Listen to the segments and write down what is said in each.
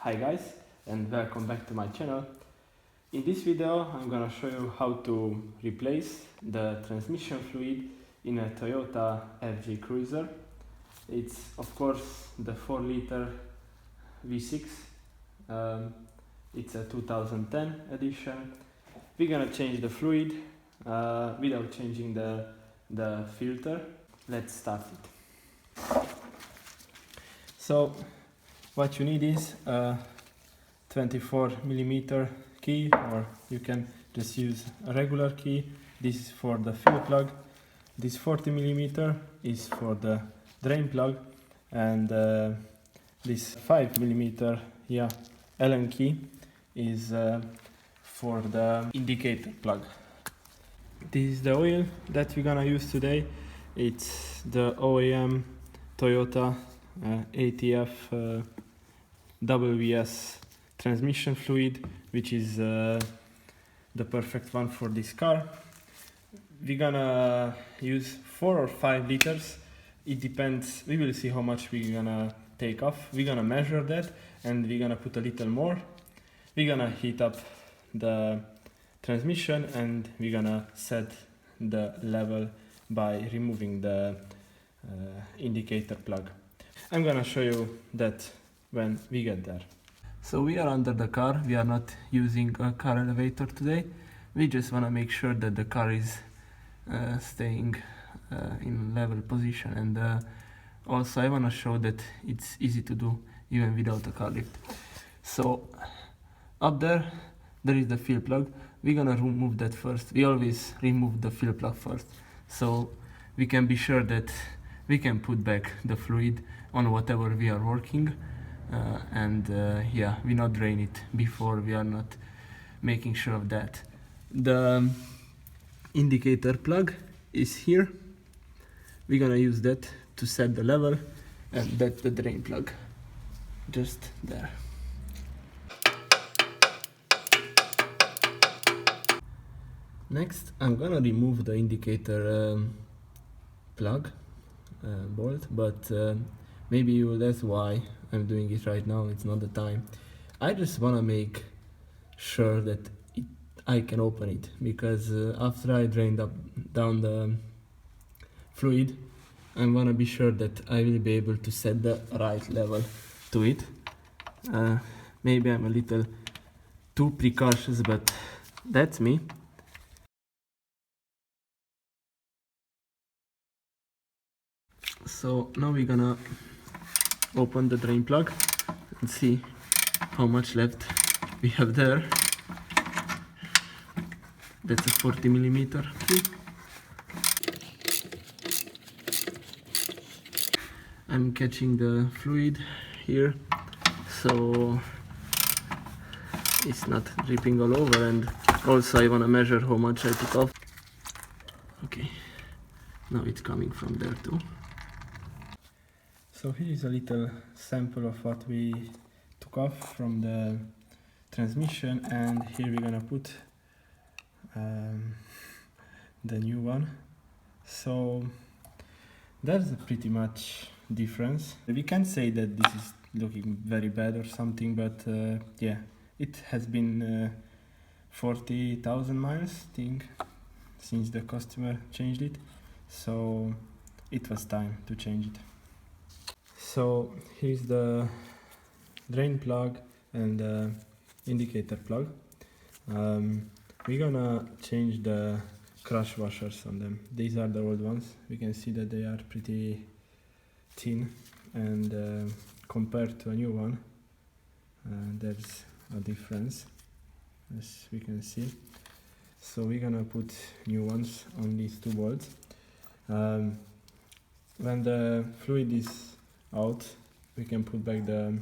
Hi guys, and welcome back to my channel. In this video I'm gonna show you how to replace the transmission fluid in a Toyota FJ Cruiser. It's of course the 4-liter V6. It's a 2010 edition. We're gonna change the fluid without changing the filter. Let's start it. So what you need is a 24mm key, or you can just use a regular key. This is for the fuel plug. This 40mm is for the drain plug, and this 5mm Allen key is for the indicator plug. This is the oil that we're gonna use today. It's the OEM Toyota ATF WS transmission fluid, which is the perfect one for this car. We're gonna use 4 or 5 liters. It depends. We will see how much we're gonna take off. We're gonna measure that and we're gonna put a little more. We're gonna heat up the transmission and we're gonna set the level by removing the indicator plug. I'm gonna show you that when we get there. So we are under the car. We are not using a car elevator today. We just want to make sure that the car is staying in level position, and also I want to show that it's easy to do even without a car lift. So up there is the fuel plug. We're gonna remove that first. We always remove the fuel plug first, so we can be sure that we can put back the fluid on whatever we are working. We not drain it before. We are not making sure of that. The indicator plug is here. We're gonna use that to set the level, and that's the drain plug, just there. Next, I'm gonna remove the indicator plug bolt, but maybe you will ask why I'm doing it right now. It's not the time. I just want to make sure that I can open it, because after I drained down the fluid, I want to be sure that I will be able to set the right level to it. Maybe I'm a little too precautious, but that's me. So now we're gonna open the drain plug and see how much left we have there. That's a 40mm key. I'm catching the fluid here, so it's not dripping all over, and also I want to measure how much I took off. Okay, now it's coming from there too. So here is a little sample of what we took off from the transmission, and here we're gonna put the new one. So there's a pretty much difference. We can't say that this is looking very bad or something, but yeah, it has been 40,000 miles, I think, since the customer changed it, so it was time to change it. So here's the drain plug and the indicator plug. We're gonna change the crush washers on them. These are the old ones. We can see that they are pretty thin, and compared to a new one, there's a difference, as we can see. So we're gonna put new ones on these 2 bolts. When the fluid is out, we can put back the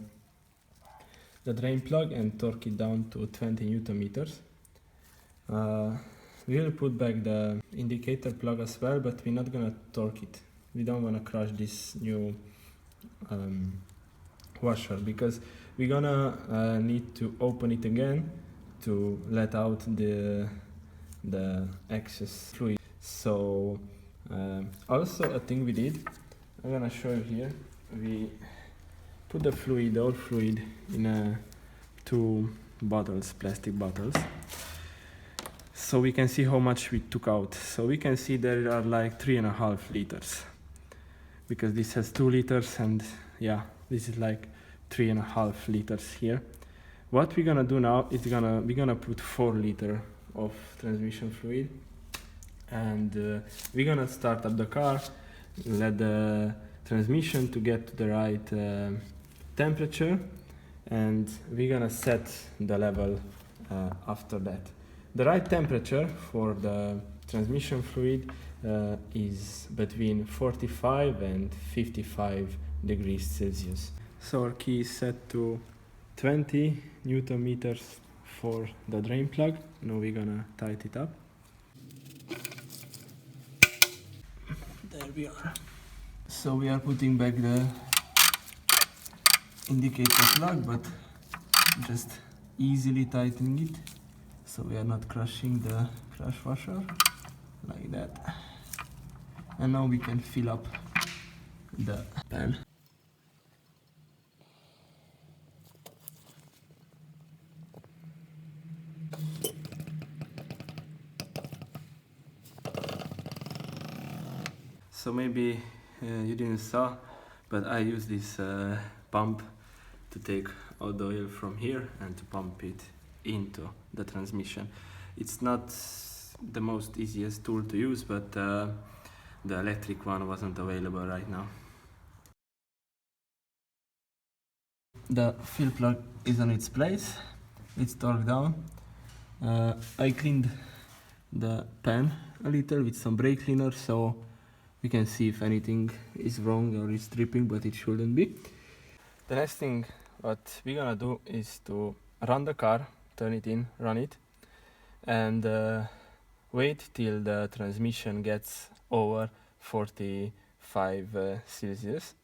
drain plug and torque it down to 20 Newton meters. We will put back the indicator plug as well, but we're not gonna torque it. We don't want to crush this new washer, because we're gonna need to open it again to let out the excess fluid. So also a thing we did, I'm gonna show you here. We put the old fluid in a two bottles, plastic bottles. So we can see how much we took out. So we can see there are like 3.5 liters. Because this has 2 liters and yeah, this is like 3.5 liters here. What we're gonna do now is we're gonna put 4 liters of transmission fluid, and we're gonna start up the car, let the transmission to get to the right temperature, and we're gonna set the level after that. The right temperature for the transmission fluid is between 45 and 55 degrees Celsius. So our key is set to 20 Newton meters for the drain plug. Now we're gonna tighten it up. There we are. So we are putting back the indicator plug, but just easily tightening it, so we are not crushing the crush washer, like that. And now we can fill up the pan. So maybe you didn't saw, but I use this pump to take all the oil from here and to pump it into the transmission. It's not the most easiest tool to use, but the electric one wasn't available right now. The fill plug is on its place, it's torqued down. I cleaned the pan a little with some brake cleaner, so we can see if anything is wrong or is dripping, but it shouldn't be. The next thing what we're gonna do is to run the car, turn it in, run it, and wait till the transmission gets over 45 Celsius.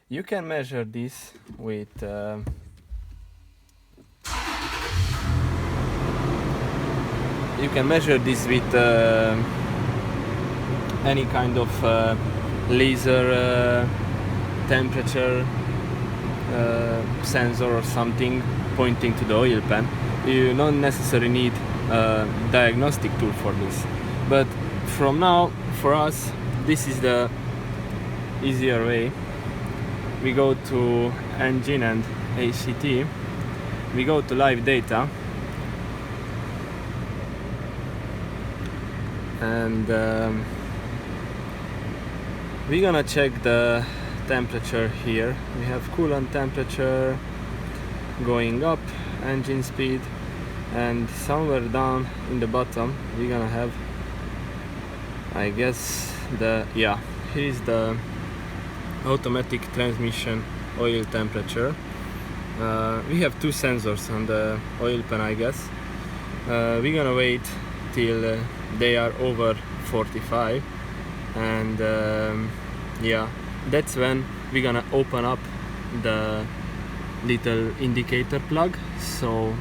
You can measure this with any kind of laser temperature sensor or something pointing to the oil pan. You don't necessarily need a diagnostic tool for this, but from now, for us, this is the easier way. We go to engine and ACT, we go to live data, and we're gonna check the temperature here. We have coolant temperature going up, engine speed, and somewhere down in the bottom we're gonna have, I guess, here is the automatic transmission oil temperature. We have two sensors on the oil pan, I guess. We're gonna wait till they are over 45, and that's when we're gonna open up the little indicator plug, so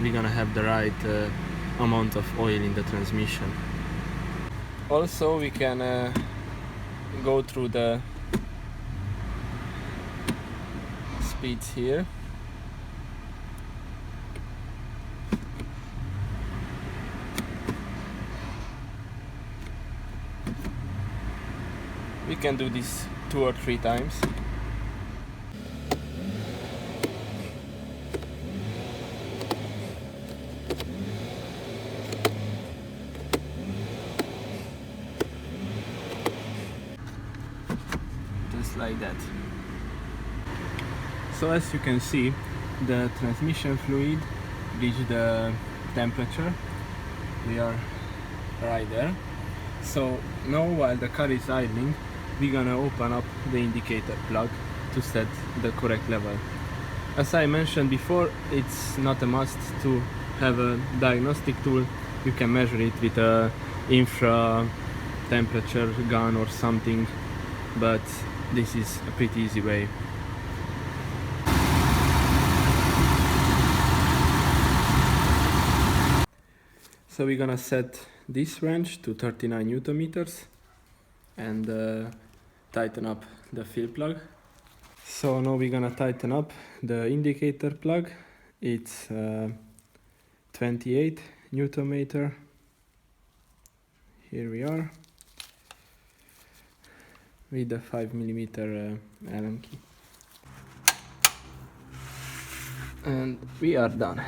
we're gonna have the right amount of oil in the transmission. Also, we can go through the speeds here. We can do this 2 or 3 times. Just like that. So as you can see, the transmission fluid reached the temperature. We are right there. So now, while the car is idling, we're gonna open up the indicator plug to set the correct level. As I mentioned before, it's not a must to have a diagnostic tool. You can measure it with a infra temperature gun or something, but this is a pretty easy way. So we're gonna set this wrench to 39 Newton meters and tighten up the fill plug. So now we're gonna tighten up the indicator plug it's 28 Newton meter. Here we are with the 5mm Allen key, and we are done.